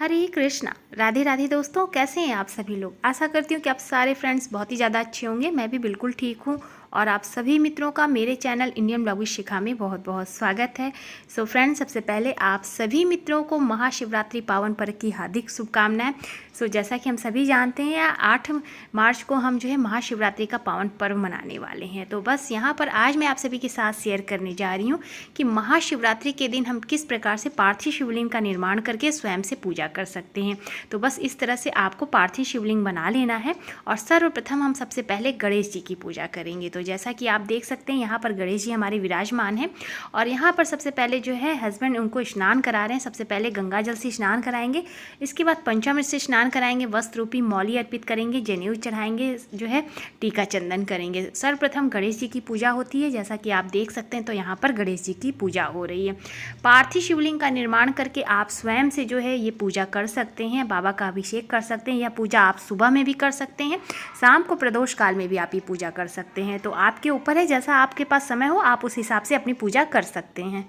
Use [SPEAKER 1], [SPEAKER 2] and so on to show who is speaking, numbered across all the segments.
[SPEAKER 1] हरे कृष्णा। राधे राधे दोस्तों, कैसे हैं आप सभी लोग। आशा करती हूँ कि आप सारे फ्रेंड्स बहुत ही ज़्यादा अच्छे होंगे। मैं भी बिल्कुल ठीक हूँ और आप सभी मित्रों का मेरे चैनल इंडियन ब्लॉग विद शिखा में बहुत बहुत स्वागत है। सो फ्रेंड्स, सबसे पहले आप सभी मित्रों को महाशिवरात्रि पावन पर्व की हार्दिक शुभकामनाएं। सो जैसा कि हम सभी जानते हैं 8 मार्च को हम जो है महाशिवरात्रि का पावन पर्व मनाने वाले हैं। तो बस यहाँ पर आज मैं आप सभी के साथ शेयर करने जा रही हूँ कि महाशिवरात्रि के दिन हम किस प्रकार से पार्थिव शिवलिंग का निर्माण करके स्वयं से पूजा कर सकते हैं। तो बस इस तरह से आपको पार्थिव शिवलिंग बना लेना है और सर्वप्रथम हम सबसे पहले गणेश जी की पूजा करेंगे। तो जैसा कि आप देख सकते हैं यहाँ पर गणेश जी हमारे विराजमान हैं और यहाँ पर सबसे पहले जो है हस्बैंड उनको स्नान करा रहे हैं। सबसे पहले गंगा जल से स्नान कराएंगे, इसके बाद पंचामृत से स्नान कराएंगे, वस्त्र रूपी मौली अर्पित करेंगे, जनेऊ चढ़ाएंगे, जो है टीका चंदन करेंगे। सर्वप्रथम गणेश जी की पूजा होती है, जैसा कि आप देख सकते हैं। तो यहाँ पर गणेश जी की पूजा हो रही है। पार्थिव शिवलिंग का निर्माण करके आप स्वयं से जो है ये पूजा कर सकते हैं, बाबा का अभिषेक कर सकते हैं। यह पूजा आप सुबह में भी कर सकते हैं, शाम को प्रदोष काल में भी आप ये पूजा कर सकते हैं। तो आपके ऊपर है, जैसा आपके पास समय हो आप उस हिसाब से अपनी पूजा कर सकते हैं।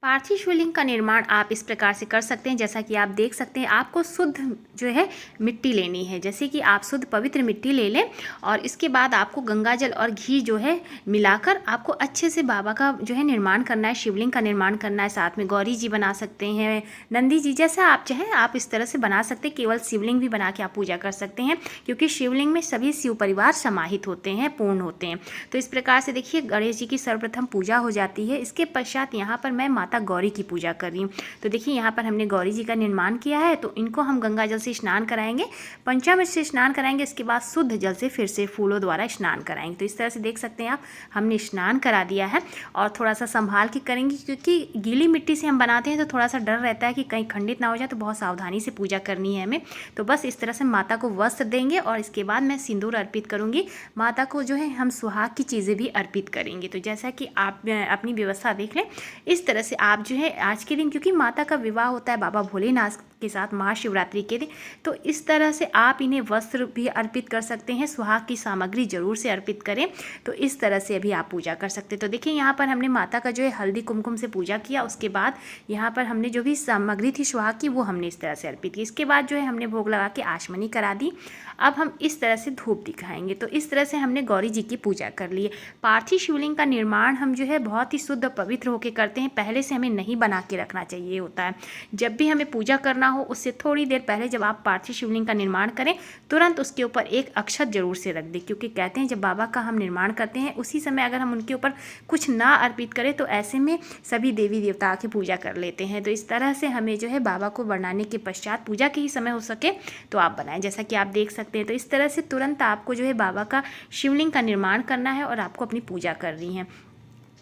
[SPEAKER 1] पार्थिव शिवलिंग का निर्माण आप इस प्रकार से कर सकते हैं, जैसा कि आप देख सकते हैं। आपको शुद्ध जो है मिट्टी लेनी है, जैसे कि आप शुद्ध पवित्र मिट्टी ले लें और इसके बाद आपको गंगा जल और घी जो है मिलाकर आपको अच्छे से बाबा का जो है निर्माण करना है, शिवलिंग का निर्माण करना है। साथ में गौरी जी बना सकते हैं, नंदी जी, जैसा आप चाहें आप इस तरह से बना सकते हैं। केवल शिवलिंग भी बना के आप पूजा कर सकते हैं, क्योंकि शिवलिंग में सभी शिव परिवार समाहित होते हैं, पूर्ण होते हैं। तो इस प्रकार से देखिए गणेश जी की सर्वप्रथम पूजा हो जाती है। इसके पश्चात यहाँ पर मैं माता गौरी की पूजा कर रही हूँ। तो देखिए यहाँ पर हमने गौरी जी का निर्माण किया है, तो इनको हम गंगा जल से स्नान कराएंगे, पंचामृत से स्नान कराएंगे, इसके बाद शुद्ध जल से फिर से फूलों द्वारा स्नान कराएंगे। तो इस तरह से देख सकते हैं आप, हमने स्नान करा दिया है और थोड़ा सा संभाल के करेंगे, क्योंकि गीली मिट्टी से हम बनाते हैं तो थोड़ा सा डर रहता है कि कहीं खंडित ना हो जाए, तो बहुत सावधानी से पूजा करनी है हमें। तो बस इस तरह से माता को वस्त्र देंगे और इसके बाद मैं सिंदूर अर्पित करूँगी। माता को जो है हम सुहाग की चीज़ें भी अर्पित करेंगे। तो जैसा कि आप अपनी व्यवस्था देख लें, इस तरह से आप जो है आज के दिन, क्योंकि माता का विवाह होता है बाबा भोलेनाथ के साथ महाशिवरात्रि के दिन, तो इस तरह से आप इन्हें वस्त्र भी अर्पित कर सकते हैं, सुहाग की सामग्री जरूर से अर्पित करें। तो इस तरह से अभी आप पूजा कर सकते हैं। तो देखिए यहाँ पर हमने माता का जो है हल्दी कुमकुम से पूजा किया, उसके बाद यहाँ पर हमने जो भी सामग्री थी सुहाग की वो हमने इस तरह से अर्पित की। इसके बाद जो है हमने भोग लगा के आचमनी करा दी। अब हम इस तरह से धूप दिखाएंगे। तो इस तरह से हमने गौरी जी की पूजा कर ली है। पार्थिव शिवलिंग का निर्माण हम जो है बहुत ही शुद्ध पवित्र होकर करते हैं, पहले से हमें नहीं बना के रखना चाहिए होता है। जब भी हमें पूजा करना हो उससे थोड़ी देर पहले जब आप पार्थिव शिवलिंग का निर्माण करें, तुरंत उसके ऊपर एक अक्षत जरूर से रख दें, क्योंकि कहते हैं जब बाबा का हम निर्माण करते हैं उसी समय अगर हम उनके ऊपर कुछ ना अर्पित करें तो ऐसे में सभी देवी देवता की पूजा कर लेते हैं। तो इस तरह से हमें जो है बाबा को बनाने के पश्चात पूजा के ही समय हो सके तो आप बनाएं, जैसा कि आप देख सकते हैं। तो इस तरह से तुरंत आपको जो है बाबा का शिवलिंग का निर्माण करना है और आपको अपनी पूजा करनी है।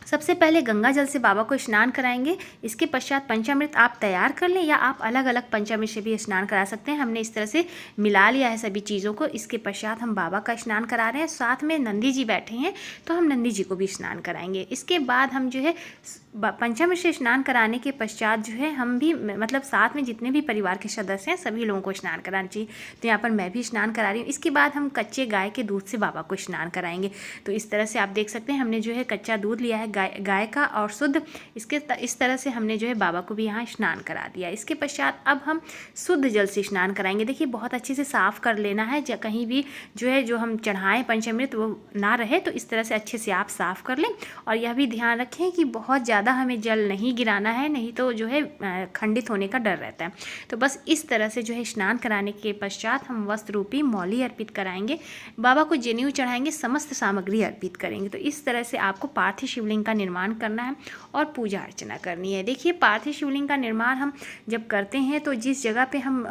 [SPEAKER 1] सबसे पहले गंगा जल से बाबा को स्नान कराएंगे, इसके पश्चात पंचामृत आप तैयार कर लें या आप अलग अलग पंचामृत से भी स्नान करा सकते हैं। हमने इस तरह से मिला लिया है सभी चीज़ों को। इसके पश्चात हम बाबा का स्नान करा रहे हैं, साथ में नंदी जी बैठे हैं तो हम नंदी जी को भी स्नान कराएंगे। इसके बाद हम जो है पंचामृत से स्नान कराने के पश्चात जो है हम भी मतलब साथ में जितने भी परिवार के सदस्य हैं सभी लोगों को स्नान कराना चाहिए। तो यहाँ पर मैं भी स्नान करा रही हूँ। इसके बाद हम कच्चे गाय के दूध से बाबा को स्नान कराएंगे। तो इस तरह से आप देख सकते हैं हमने जो है कच्चा दूध लिया है गाय का और शुद्ध, इस तरह से हमने जो है बाबा को भी यहाँ स्नान करा दिया। इसके पश्चात अब हम शुद्ध जल से स्नान कराएंगे। देखिए बहुत अच्छे से साफ़ कर लेना है, कहीं भी जो है जो हम चढ़ाएं पंचामृत वो ना रहे, तो इस तरह से अच्छे से आप साफ़ कर लें। और यह भी ध्यान रखें कि बहुत ज़्यादा हमें जल नहीं गिराना है, नहीं तो जो है खंडित होने का डर रहता है। तो बस इस तरह से जो है स्नान कराने के पश्चात हम वस्त्र रूपी मौली अर्पित कराएंगे, बाबा को जनेऊ चढ़ाएंगे, समस्त सामग्री अर्पित करेंगे। तो इस तरह से आपको पार्थिव शिवलिंग का निर्माण करना है और पूजा अर्चना करनी है। देखिए पार्थिव शिवलिंग का निर्माण हम जब करते हैं तो जिस जगह पे हम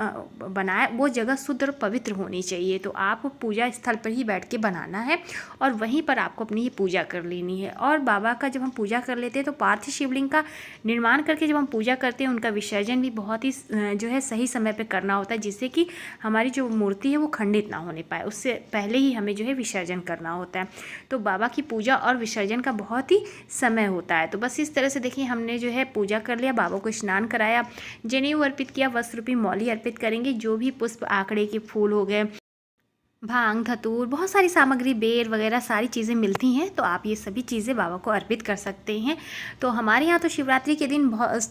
[SPEAKER 1] बनाए वो जगह शुद्ध और पवित्र होनी चाहिए। तो आप पूजा स्थल पर ही बैठ के बनाना है और वहीं पर आपको अपनी ये पूजा कर लेनी है। और बाबा का जब हम पूजा कर लेते हैं तो पार्थिव शिवलिंग का निर्माण करके जब हम पूजा करते हैं उनका विसर्जन भी बहुत ही जो है सही समय पर करना होता है, जिससे कि हमारी जो मूर्ति है वो खंडित ना होने पाए, उससे पहले ही हमें जो है विसर्जन करना होता है। तो बाबा की पूजा और विसर्जन का बहुत ही समय होता है। तो बस इस तरह से देखिए हमने जो है पूजा कर लिया, बाबा को स्नान कराया, जनेऊ अर्पित किया, वस्त्र रूपी मौली अर्पित करेंगे, जो भी पुष्प आंकड़े के फूल हो गए भांग, धतूर, बहुत सारी सामग्री, बेर वगैरह सारी चीज़ें मिलती हैं, तो आप ये सभी चीज़ें बाबा को अर्पित कर सकते हैं। तो हमारे यहाँ तो शिवरात्रि के दिन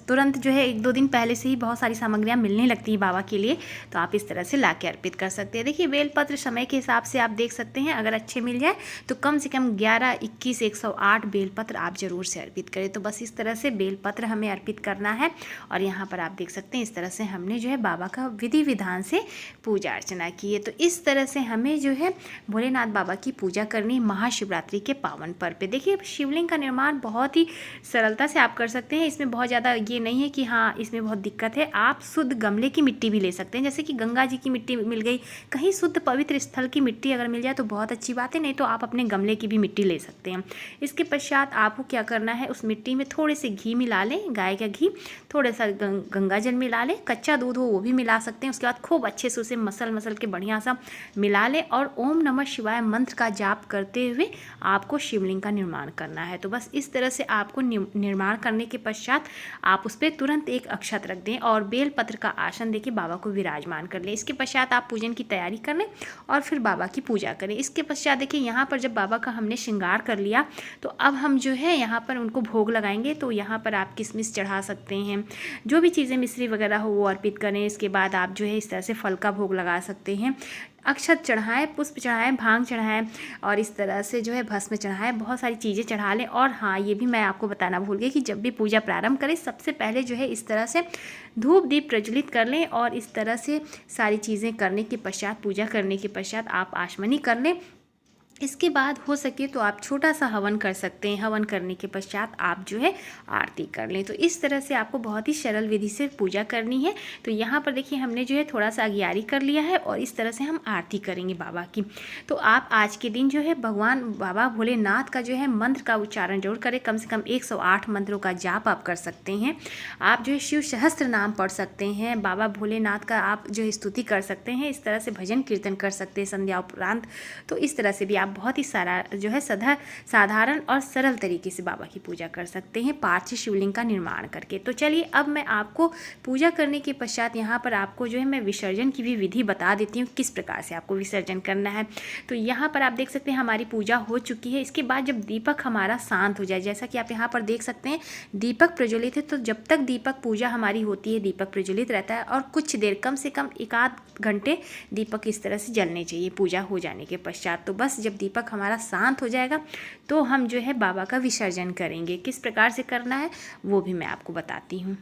[SPEAKER 1] तुरंत जो है 1-2 दिन पहले से ही बहुत सारी सामग्रियाँ मिलने लगती हैं बाबा के लिए, तो आप इस तरह से ला के अर्पित कर सकते हैं। देखिए बेलपत्र समय के हिसाब से आप देख सकते हैं, अगर अच्छे मिल जाए तो कम से कम 11, 21, 108 बेलपत्र आप ज़रूर से अर्पित करें। तो बस इस तरह से बेलपत्र हमें अर्पित करना है। और यहाँ पर आप देख सकते हैं इस तरह से हमने जो है बाबा का विधि विधान से पूजा अर्चना की है। तो इस तरह से हमें जो है भोलेनाथ बाबा की पूजा करनी महाशिवरात्रि के पावन पर्व पे। देखिए शिवलिंग का निर्माण बहुत ही सरलता से आप कर सकते हैं। इसमें बहुत ज़्यादा ये नहीं है कि हाँ इसमें बहुत दिक्कत है। आप शुद्ध गमले की मिट्टी भी ले सकते हैं, जैसे कि गंगा जी की मिट्टी मिल गई, कहीं शुद्ध पवित्र स्थल की मिट्टी अगर मिल जाए तो बहुत अच्छी बात है, नहीं तो आप अपने गमले की भी मिट्टी ले सकते हैं। इसके पश्चात आपको क्या करना है, उस मिट्टी में थोड़े से घी मिला लें, गाय का घी, थोड़ा सा गंगा जल मिला लें, कच्चा दूध हो वो भी मिला सकते हैं। उसके बाद खूब अच्छे से उसे मसल के बढ़िया सा मिला लें और ओम नमः शिवाय मंत्र का जाप करते हुए आपको शिवलिंग का निर्माण करना है। तो बस इस तरह से आपको निर्माण करने के पश्चात आप उस पर तुरंत एक अक्षत रख दें और बेल पत्र का आसन देके बाबा को विराजमान कर लें। इसके पश्चात आप पूजन की तैयारी कर लें और फिर बाबा की पूजा करें। इसके पश्चात देखिए यहाँ पर जब बाबा का हमने श्रृंगार कर लिया तो अब हम जो है यहाँ पर उनको भोग लगाएंगे। तो यहाँ पर आप किशमिश चढ़ा सकते हैं, जो भी चीज़ें मिश्री वगैरह हो वो अर्पित करें। इसके बाद आप जो है इस तरह से फल का भोग लगा सकते हैं, अक्षत चढ़ाएं, पुष्प चढ़ाएं, भांग चढ़ाएं और इस तरह से जो है भस्म चढ़ाएं, बहुत सारी चीज़ें चढ़ा लें। और हाँ ये भी मैं आपको बताना भूल गई कि जब भी पूजा प्रारंभ करें सबसे पहले जो है इस तरह से धूप दीप प्रज्वलित कर लें और इस तरह से सारी चीज़ें करने के पश्चात, पूजा करने के पश्चात आप आचमनी कर लें। इसके बाद हो सके तो आप छोटा सा हवन कर सकते हैं। हवन करने के पश्चात आप जो है आरती कर लें। तो इस तरह से आपको बहुत ही सरल विधि से पूजा करनी है। तो यहाँ पर देखिए हमने जो है थोड़ा सा अगियारी कर लिया है और इस तरह से हम आरती करेंगे बाबा की। तो आप आज के दिन जो है भगवान बाबा भोलेनाथ का जो है मंत्र का उच्चारण जरूर करें। कम से कम 108 मंत्रों का जाप आप कर सकते हैं। आप जो है शिव सहस्त्र नाम पढ़ सकते हैं, बाबा भोलेनाथ का आप जो है स्तुति कर सकते हैं, इस तरह से भजन कीर्तन कर सकते हैं संध्या उपरांत। तो इस तरह से भी बहुत ही सारा जो है साधारण और सरल तरीके से बाबा की पूजा कर सकते हैं पार्थिव शिवलिंग का निर्माण करके। तो चलिए अब मैं आपको पूजा करने के पश्चात यहाँ पर आपको जो है मैं विसर्जन की भी विधि बता देती हूँ, किस प्रकार से आपको विसर्जन करना है। तो यहाँ पर आप देख सकते हैं हमारी पूजा हो चुकी है। इसके बाद जब दीपक हमारा शांत हो जाए, जैसा कि आप यहाँ पर देख सकते हैं दीपक प्रज्वलित है, तो जब तक दीपक पूजा हमारी होती है दीपक प्रज्वलित रहता है और कुछ देर कम से कम 1-8 घंटे दीपक इस तरह से जलने चाहिए पूजा हो जाने के पश्चात। तो बस जब दीपक हमारा शांत हो जाएगा तो हम जो है बाबा का विसर्जन करेंगे। किस प्रकार से करना है वो भी मैं आपको बताती हूँ।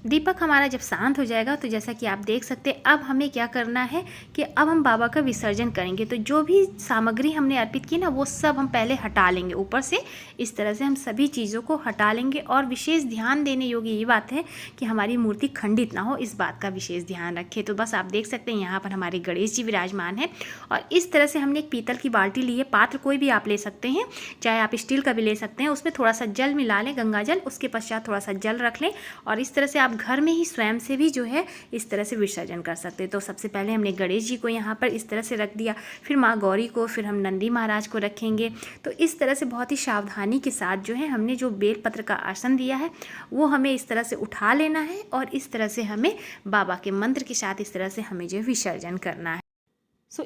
[SPEAKER 1] दीपक हमारा जब शांत हो जाएगा तो जैसा कि आप देख सकते हैं अब हमें क्या करना है कि अब हम बाबा का विसर्जन करेंगे। तो जो भी सामग्री हमने अर्पित की ना वो सब हम पहले हटा लेंगे ऊपर से। इस तरह से हम सभी चीज़ों को हटा लेंगे और विशेष ध्यान देने योग्य ये बात है कि हमारी मूर्ति खंडित ना हो, इस बात का विशेष ध्यान रखें। तो बस आप देख सकते हैं यहाँ पर हमारे गणेश जी विराजमान है और इस तरह से हमने एक पीतल की बाल्टी ली है, पात्र कोई भी आप ले सकते हैं, चाहे आप स्टील का भी ले सकते हैं। उसमें थोड़ा सा जल मिला लें, गंगा जल, उसके पश्चात थोड़ा सा जल रख लें और इस तरह से आप घर में ही स्वयं से भी जो है इस तरह से विसर्जन कर सकते हैं। तो सबसे पहले हमने गणेश जी को यहाँ पर इस तरह से रख दिया, फिर माँ गौरी को, फिर हम नंदी महाराज को रखेंगे। तो इस तरह से बहुत ही सावधानी के साथ जो है हमने जो बेलपत्र का आसन दिया है वो हमें इस तरह से उठा लेना है और इस तरह से हमें बाबा के मंत्र के साथ इस तरह से हमें जो विसर्जन करना है।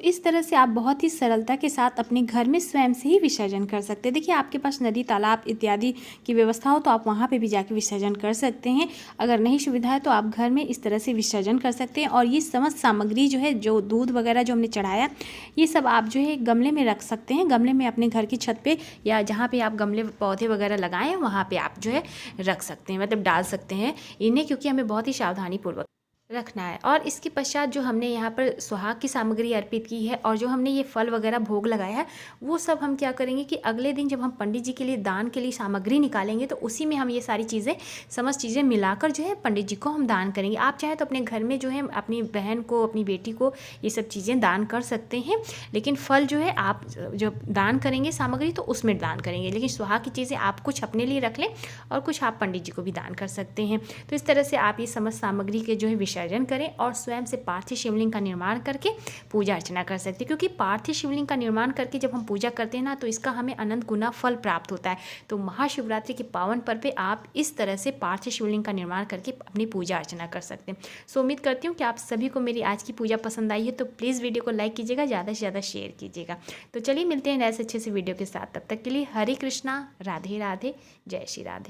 [SPEAKER 1] इस तरह से आप बहुत ही सरलता के साथ अपने घर में स्वयं से ही विसर्जन कर सकते हैं। देखिए आपके पास नदी, तालाब इत्यादि की व्यवस्था हो तो आप वहाँ पे भी जाके विसर्जन कर सकते हैं। अगर नहीं सुविधा है तो आप घर में इस तरह से विसर्जन कर सकते हैं। और ये समस्त सामग्री जो है, जो दूध वगैरह जो हमने चढ़ाया, ये सब आप जो है गमले में रख सकते हैं। गमले में अपने घर की छत पर या जहाँ पर आप गमले पौधे वगैरह लगाएँ वहाँ पर आप जो है रख सकते हैं, मतलब डाल सकते हैं इन्हें, क्योंकि हमें बहुत ही सावधानीपूर्वक रखना है। और इसके पश्चात जो हमने यहाँ पर सुहाग की सामग्री अर्पित की है और जो हमने ये फल वगैरह भोग लगाया है वो सब हम क्या करेंगे कि अगले दिन जब हम पंडित जी के लिए दान के लिए सामग्री निकालेंगे तो उसी में हम ये सारी चीज़ें, समस्त चीज़ें मिलाकर जो है पंडित जी को हम दान करेंगे। आप चाहे तो अपने घर में जो है अपनी बहन को, अपनी बेटी को ये सब चीज़ें दान कर सकते हैं, लेकिन फल जो है आप जो दान करेंगे सामग्री तो उसमें दान करेंगे, लेकिन सुहाग की चीज़ें आप कुछ अपने लिए रख लें और कुछ आप पंडित जी को भी दान कर सकते हैं। तो इस तरह से आप ये समस्त सामग्री के जो है विसर्जन करें और स्वयं से पार्थिव शिवलिंग का निर्माण करके पूजा अर्चना कर सकते हैं। क्योंकि पार्थिव शिवलिंग का निर्माण करके जब हम पूजा करते हैं ना, तो इसका हमें अनंत गुना फल प्राप्त होता है। तो महाशिवरात्रि के पावन पर्व पे आप इस तरह से पार्थिव शिवलिंग का निर्माण करके अपनी पूजा अर्चना कर सकते हैं। सो उम्मीद करती हूँ कि आप सभी को मेरी आज की पूजा पसंद आई है। तो प्लीज़ वीडियो को लाइक कीजिएगा, ज़्यादा से ज़्यादा शेयर कीजिएगा। तो चलिए मिलते हैं नए अच्छे से वीडियो के साथ। तब तक के लिए हरे कृष्णा, राधे राधे, जय श्री राधे।